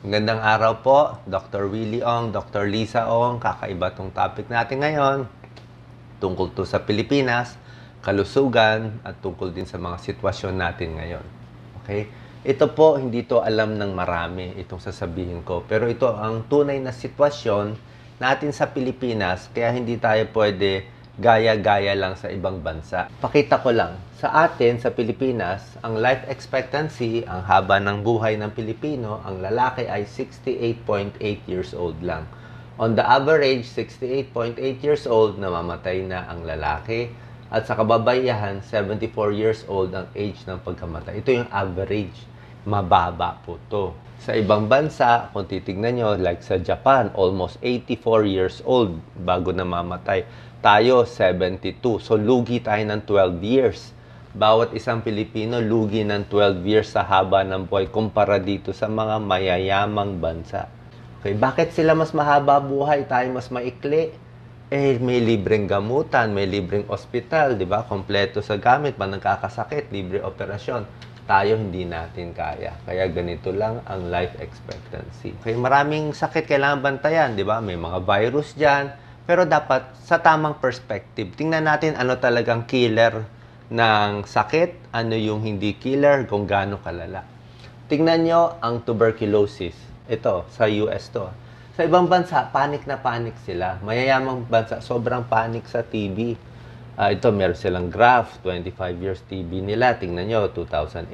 Magandang araw po, Dr. Willie Ong, Dr. Lisa Ong. Kakaiba tong topic natin ngayon. Tungkol to sa Pilipinas, kalusugan, at tungkol din sa mga sitwasyon natin ngayon. Okay? Ito po, hindi to alam ng marami, itong sasabihin ko. Pero ito ang tunay na sitwasyon natin sa Pilipinas, kaya hindi tayo pwede gaya-gaya lang sa ibang bansa. Pakita ko lang, sa atin, sa Pilipinas, ang life expectancy, ang haba ng buhay ng Pilipino, ang lalaki ay 68.8 years old lang. On the average, 68.8 years old, namamatay na ang lalaki. At sa kababaihan, 74 years old ang age ng pagkamatay. Ito yung average. Mababa po to. Sa ibang bansa, kung titignan nyo, like sa Japan, almost 84 years old bago namamatay. Tayo, 72. So, lugi tayo ng 12 years. Bawat isang Pilipino, lugi ng 12 years sa haba ng buhay kumpara dito sa mga mayayamang bansa. Okay, bakit sila mas mahaba buhay, tayo mas maikli? Eh, may libreng gamutan, may libreng ospital, di ba? Kompleto sa gamit, pag nagkakasakit, libre operasyon. Tayo hindi natin kaya. Kaya ganito lang ang life expectancy. Okay, maraming sakit kailangan bantayan, di ba? May mga virus dyan. Pero dapat sa tamang perspective. Tingnan natin ano talagang killer ng sakit, ano yung hindi killer, kung gaano kalala. Tingnan nyo ang tuberculosis. Ito, sa US to. Sa ibang bansa, panic na panic sila. Mayayamang bansa, sobrang panic sa TB. Ito, meron silang graph, 25 years TB nila. Tingnan nyo, 2018,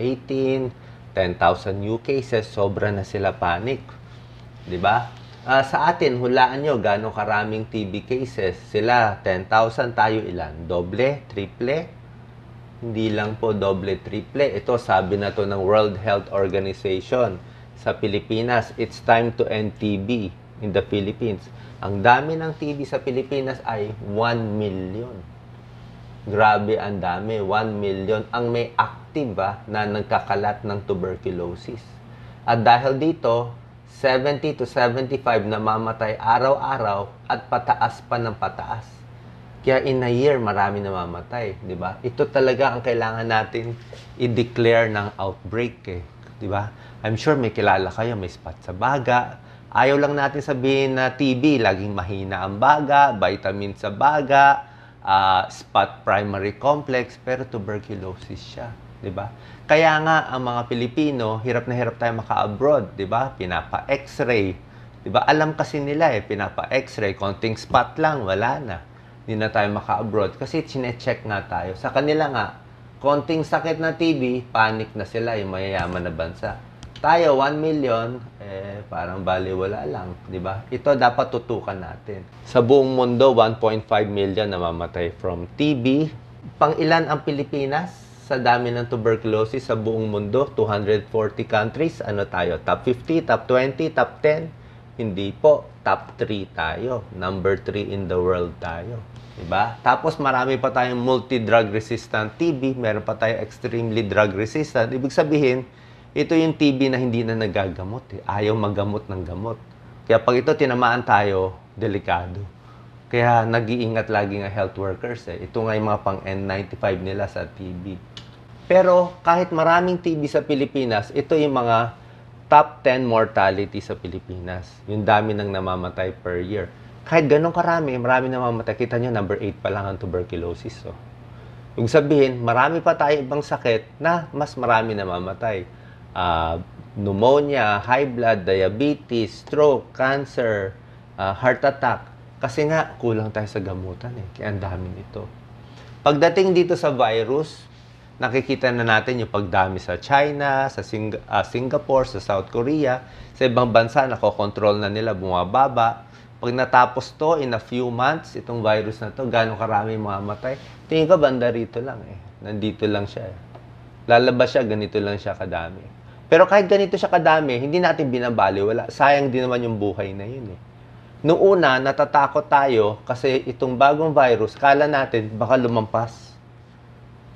10,000 new cases, sobra na sila panic. Diba? Sa atin, hulaan nyo, gano'ng karaming TB cases. Sila, 10,000, tayo ilan? Doble? Triple? Hindi lang po doble, triple. Ito, sabi na to ng World Health Organization. Sa Pilipinas, it's time to end TB in the Philippines. Ang dami ng TB sa Pilipinas ay 1 million. Grabe ang dami, 1 million. Ang may active na nagkakalat ng tuberculosis. At dahil dito, 70 to 75 namamatay araw-araw at pataas pa ng pataas. Kaya in a year, marami namamatay, di ba? Ito talaga ang kailangan natin i-declare ng outbreak, di ba? I'm sure may kilala kayo, may spot sa baga. Ayaw lang natin sabihin na TB, laging mahina ang baga, vitamin sa baga, spot primary complex, pero tuberculosis siya, di ba? Kaya nga, ang mga Pilipino, hirap na hirap tayo maka-abroad, di ba? Pinapa-x-ray, di ba? Alam kasi nila pinapa-x-ray, konting spot lang, wala na. Hindi na tayo maka-abroad kasi chine-check nga tayo. Sa kanila nga, konting sakit na TB, panic na sila, yung mayayaman na bansa. Tayo, 1 million, parang baliwala lang, di ba? Ito dapat tutukan natin. Sa buong mundo, 1.5 million namamatay from TB. Pang-ilan ang Pilipinas? Sa dami ng tuberculosis sa buong mundo, 240 countries. Ano tayo? Top 50, top 20, top 10? Hindi po. Top 3 tayo. Number 3 in the world tayo. Diba? Tapos marami pa tayong multi-drug resistant TB. Meron pa tayong extremely drug resistant. Ibig sabihin, ito yung TB na hindi na nagagamot. Ayaw maggamot ng gamot. Kaya pag ito tinamaan tayo, delikado. Kaya nag-iingat lagi nga health workers. Ito nga yung mga pang N95 nila sa TB. Pero kahit maraming TB sa Pilipinas, ito yung mga top 10 mortality sa Pilipinas. Yung dami ng namamatay per year. Kahit ganun karami, marami namamatay. Kita nyo, number 8 pa lang ang tuberculosis. So, yung sabihin, marami pa tayo ibang sakit na mas marami namamatay. Pneumonia, high blood, diabetes, stroke, cancer, heart attack. Kasi nga, kulang tayo sa gamutan Kaya ang dami nito. Pagdating dito sa virus, nakikita na natin yung pagdami sa China, sa Singapore, sa South Korea. Sa ibang bansa, nakokontrol na nila, bumababa. Pag natapos to, in a few months, itong virus na to, gano'ng karami mamamatay. Tingin ko, banda rito lang Nandito lang siya Lalabas siya, ganito lang siya kadami. Pero kahit ganito siya kadami, hindi natin binabaliwala. Sayang din naman yung buhay na yun Noong una, natatakot tayo kasi itong bagong virus, kala natin baka lumampas.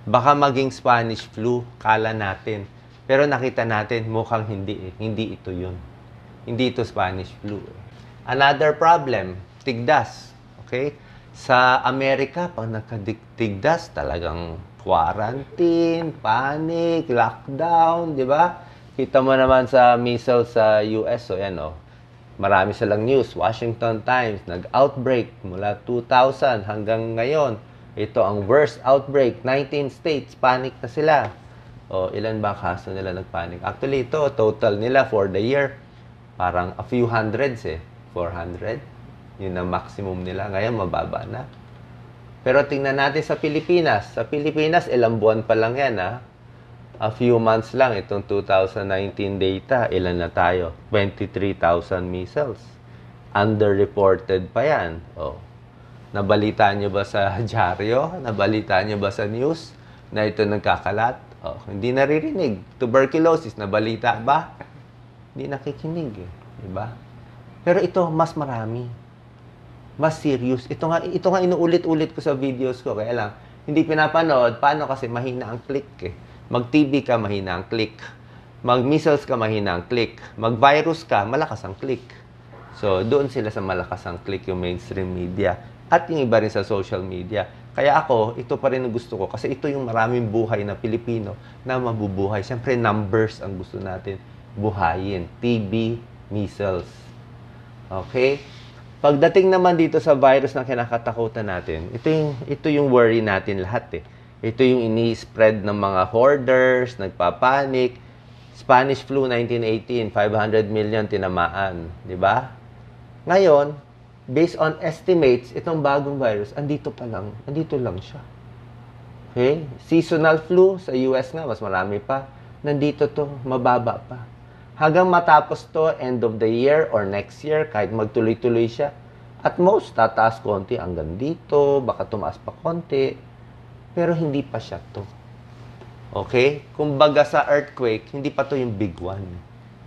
Baka maging Spanish flu, kala natin. Pero nakita natin, mukhang hindi Hindi ito yun. Hindi ito Spanish flu Another problem, tigdas. Okay? Sa Amerika, pag nagkatigdas, talagang quarantine, panic, lockdown, di ba? Kita mo naman sa measles sa US, so yan o. Marami silang news. Washington Times, nag-outbreak mula 2000 hanggang ngayon. Ito ang worst outbreak. 19 states, panic na sila. O, ilan ba kaso nila nagpanic? Actually, ito, total nila for the year, parang a few hundreds 400. Yun ang maximum nila. Ngayon, mababa na. Pero tingnan natin sa Pilipinas. Sa Pilipinas, ilang buwan pa lang yan, A few months lang itong 2019 data. Ilan na tayo? 23,000 measles. Underreported pa yan. Nabalitaan nyo ba sa dyaryo? Nabalitaan nyo ba sa news na ito nagkakalat? Hindi naririnig. Tuberculosis, nabalita ba? Hindi nakikinig Diba? Pero ito, mas marami. Mas serious. Ito nga inuulit-ulit ko sa videos ko. Kaya lang, hindi pinapanood. Paano? Kasi mahina ang click Mag-TB ka, mahina ang click. Mag-measles ka, mahina ang click. Mag-virus ka, malakas ang click. So, doon sila sa malakas ang click yung mainstream media. At yung iba rin sa social media. Kaya ako, ito pa rin ang gusto ko. Kasi ito yung maraming buhay na Pilipino na mabubuhay. Siyempre, numbers ang gusto natin buhayin. TB, measles. Okay? Pagdating naman dito sa virus na kinakatakutan natin, ito yung worry natin lahat Ito yung ini-spread ng mga hoarders, nagpapanik. Spanish flu 1918, 500 million tinamaan. Di ba? Ngayon, based on estimates, itong bagong virus, andito lang siya. Okay? Seasonal flu sa US nga, mas marami pa. Nandito to, mababa pa. Hanggang matapos to, end of the year or next year, kahit magtuloy-tuloy siya, at most, tataas konti hanggang dito, baka tumaas pa konti. Pero hindi pa siya to. Okay? Kumbaga sa earthquake, hindi pa to yung big one.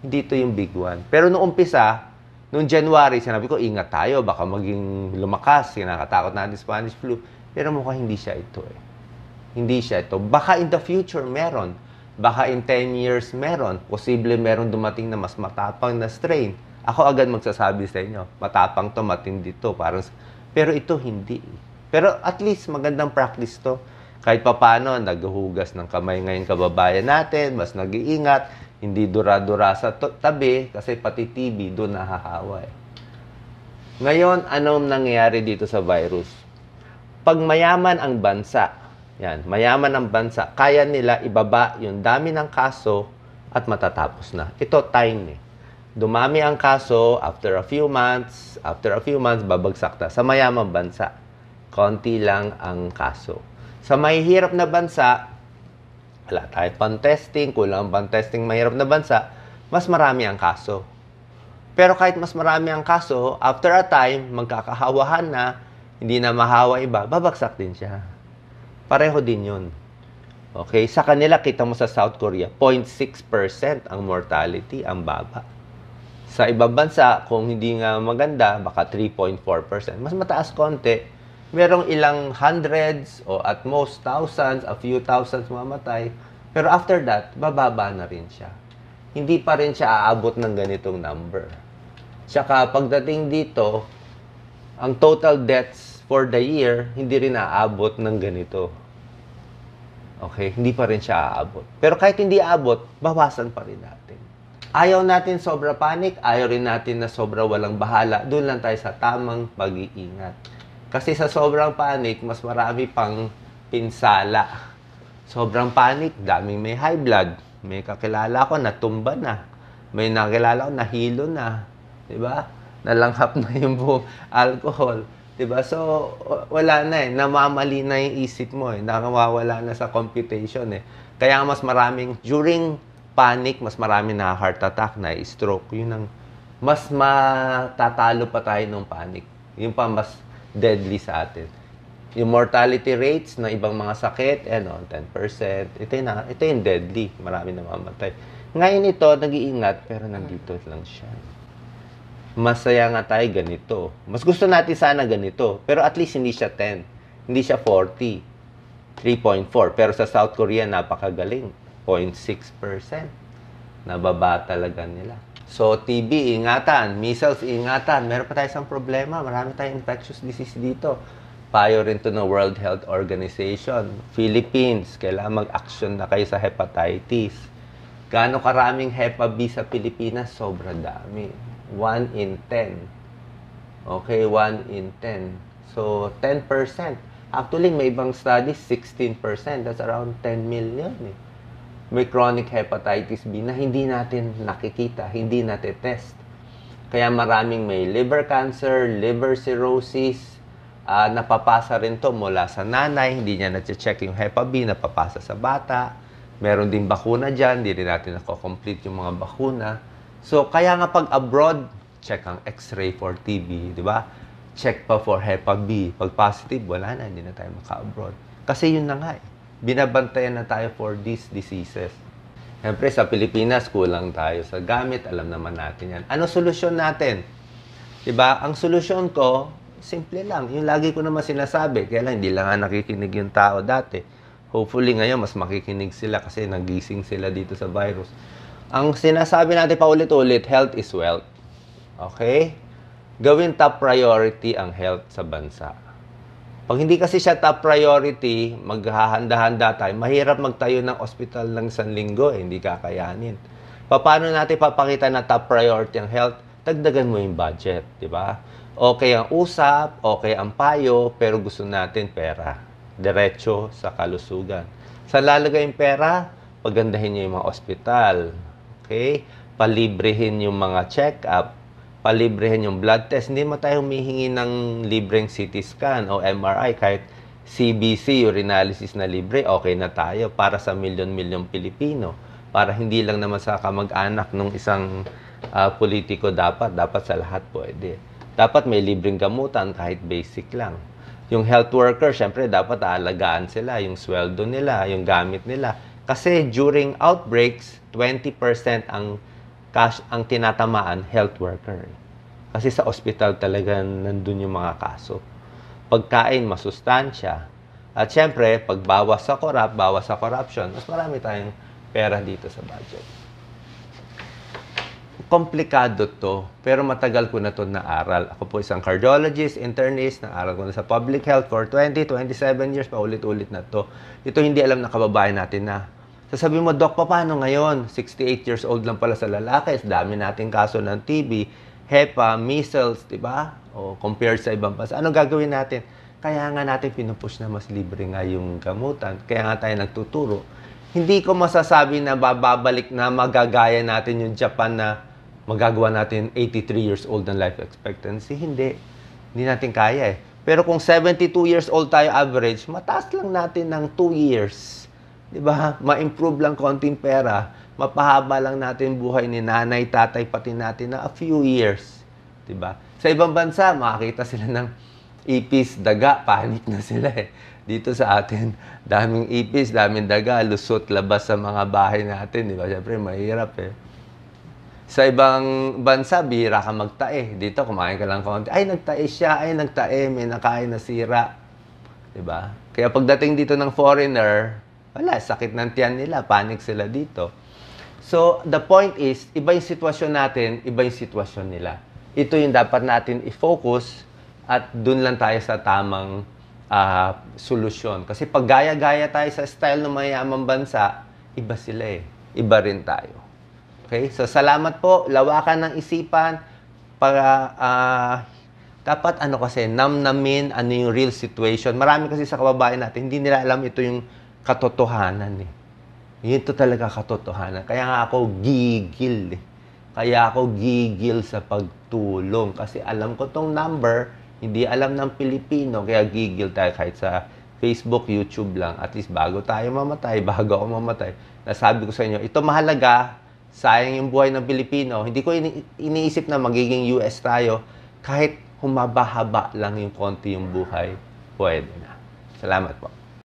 Hindi to yung big one. Pero nung umpisa, nung January, sinabi ko, ingat tayo, baka maging lumakas, kinakatakot natin Spanish flu. Pero mukhang hindi siya ito Hindi siya ito. Baka in the future meron. Baka in 10 years meron. Posible meron dumating na mas matapang na strain. Ako agad magsasabi sa inyo, matapang to, matindi to. Pero ito hindi. Pero at least magandang practice to. Kahit papano, naghuhugas ng kamay ngayon kababayan natin, mas nag-iingat, hindi dura-dura sa tabi, kasi pati TB doon nahahawa Ngayon, anong nangyayari dito sa virus? Pag mayaman ang bansa, mayaman ang bansa, kaya nila ibaba yung dami ng kaso at matatapos na. Ito, time Dumami ang kaso, after a few months, babagsak na. Sa mayamang bansa, konti lang ang kaso. Sa mahihirap na bansa, wala tayo pang-testing, kulang pang-testing mahirap na bansa, mas marami ang kaso. Pero kahit mas marami ang kaso, after a time, magkakahawahan na, hindi na mahawa iba, babagsak din siya. Pareho din yun. Okay? Sa kanila, kita mo sa South Korea, 0.6% ang mortality, ang baba. Sa ibang bansa, kung hindi nga maganda, baka 3.4%. Mas mataas konti. Merong ilang hundreds o at most thousands, a few thousands mamatay. Pero after that, bababa na rin siya. Hindi pa rin siya aabot ng ganitong number. Tsaka pagdating dito, ang total deaths for the year, hindi rin aabot ng ganito. Okay? Hindi pa rin siya aabot. Pero kahit hindi aabot, bawasan pa rin natin. Ayaw natin sobra panic, ayaw rin natin na sobra walang bahala. Doon lang tayo sa tamang pag-iingat. Kasi sa sobrang panic, mas marami pang pinsala. Sobrang panic, daming may high blood. May kakilala ko, natumba na. May nakilala ko, nahilo na. Diba? Nalanghap na yung buong alcohol. Diba? So, wala na namamali na yung isip mo Nakawawala na sa computation Kaya mas maraming, during panic, mas maraming na heart attack, na stroke. Yun ang, mas matatalo pa tayo ng panic. Yung pa mas deadly sa atin. Yung mortality rates ng ibang mga sakit, 10%. Ito yung deadly. Marami namamatay. Ngayon ito, nag-iingat, pero nandito lang siya. Masaya nga tayo ganito. Mas gusto natin sana ganito. Pero at least hindi siya 10. Hindi siya 40. 3.4. Pero sa South Korea, napakagaling. 0.6%. Nababa talaga nila. So, TB, ingatan. Measles, ingatan. Meron pa tayo isang problema. Marami tayong infectious disease dito. Payo rin to ng World Health Organization. Philippines, kailangan mag-action na kayo sa hepatitis. Gaano karaming Hepa B sa Pilipinas? Sobra dami. 1 in 10. Okay, 1 in 10. So, 10%. Actually, may ibang studies, 16%. That's around 10 million. May chronic hepatitis B na hindi natin nakikita, hindi natin test. Kaya maraming may liver cancer, liver cirrhosis, napapasa rin to mula sa nanay, hindi niya na-check yung Hepa B, napapasa sa bata. Meron din bakuna dyan, hindi rin natin nako-complete yung mga bakuna. So, kaya nga pag abroad, check ang X-ray for TB, di ba? Check pa for Hepa B. Pag positive, wala na, hindi na tayo maka-abroad. Kasi yun na nga eh. Binabantayan na tayo for these diseases. Siyempre, sa Pilipinas, kulang tayo sa gamit. Alam naman natin yan. Ano solusyon natin? Diba? Ang solusyon ko, simple lang. Yung lagi ko naman sinasabi. Kaya lang, hindi lang nga nakikinig yung tao dati. Hopefully, ngayon, mas makikinig sila kasi nagising sila dito sa virus. Ang sinasabi natin paulit-ulit, health is wealth. Okay? Gawin top priority ang health sa bansa. Pag hindi kasi siya top priority, maghahanda-handa tayo, mahirap magtayo ng ospital ng 1 linggo, hindi kakayanin. Paano natin papakita na top priority ang health? Dagdagan mo yung budget, di ba? Okay ang usap, okay ang payo, pero gusto natin pera. Diretso sa kalusugan. Sa lalagay yung pera, pagandahin niyo yung mga ospital. Okay? Palibrehin yung mga check-up. Palibrehin yung blood test. Hindi mo tayo humihingi ng libreng CT scan o MRI. Kahit CBC, urinalysis na libre, okay na tayo para sa milyon-milyong Pilipino. Para hindi lang naman sa kamag-anak ng isang politiko dapat sa lahat pwede. Dapat may libreng gamutan kahit basic lang. Yung health worker, syempre dapat aalagaan sila, yung sweldo nila, yung gamit nila. Kasi during outbreaks, 20% ang tinatamaan health worker. Kasi sa ospital talaga nandun yung mga kaso. Pagkain, masustansya. At syempre, pagbawas sa bawas sa corruption, mas marami tayong pera dito sa budget. Komplikado to, pero matagal ko na to naaral. Ako po isang cardiologist, internist, naaral ko na sa public health for 27 years, paulit-ulit na to. Ito hindi alam ng kababayan natin na. Sasabihin mo, Doc, paano ngayon? 68 years old lang pala sa lalaki. Dami nating kaso ng TB, HEPA, measles, di ba? O compared sa ibang bansa. Ano gagawin natin? Kaya nga natin pinupush na mas libre nga yung gamutan. Kaya nga tayo nagtuturo. Hindi ko masasabi na bababalik na magagaya natin yung Japan na magagawa natin 83 years old ng life expectancy. Hindi. Hindi natin kaya eh. Pero kung 72 years old tayo average, mataas lang natin ng 2 years. Diba? Ma-improve lang konting pera, mapahaba lang natin buhay ni nanay, tatay, pati natin na a few years. Diba? Sa ibang bansa, makakita sila ng ipis, daga, panic na sila eh. Dito sa atin, daming ipis, daming daga, lusot, labas sa mga bahay natin. Diba? Siyempre, mahirap eh. Sa ibang bansa, bihira ka magtae. Dito, kumain ka lang konti. Ay, nagtae siya. Ay, nagtae. May nakain na sira. Diba? Kaya pagdating dito ng foreigner, wala, sakit ng tiyan nila, panic sila dito. So, the point is, iba yung sitwasyon natin, iba yung sitwasyon nila. Ito yung dapat natin i-focus at dun lang tayo sa tamang solusyon. Kasi pag gaya-gaya tayo sa style ng mayamang bansa, iba sila eh. Iba rin tayo. Okay? So, salamat po. Lawakan ng isipan para dapat kasi, namnamin ano yung real situation. Marami kasi sa kababayan natin, hindi nila alam ito yung katotohanan eh. Ito talaga katotohanan. Kaya nga ako gigil eh. Kaya ako gigil sa pagtulong. Kasi alam ko tong number, hindi alam ng Pilipino. Kaya gigil tayo kahit sa Facebook, YouTube lang. At least bago tayo mamatay, bago ako mamatay, nasabi ko sa inyo, ito mahalaga, sayang yung buhay ng Pilipino. Hindi ko iniisip na magiging US tayo. Kahit humaba-haba lang yung konti yung buhay, pwede na. Salamat po.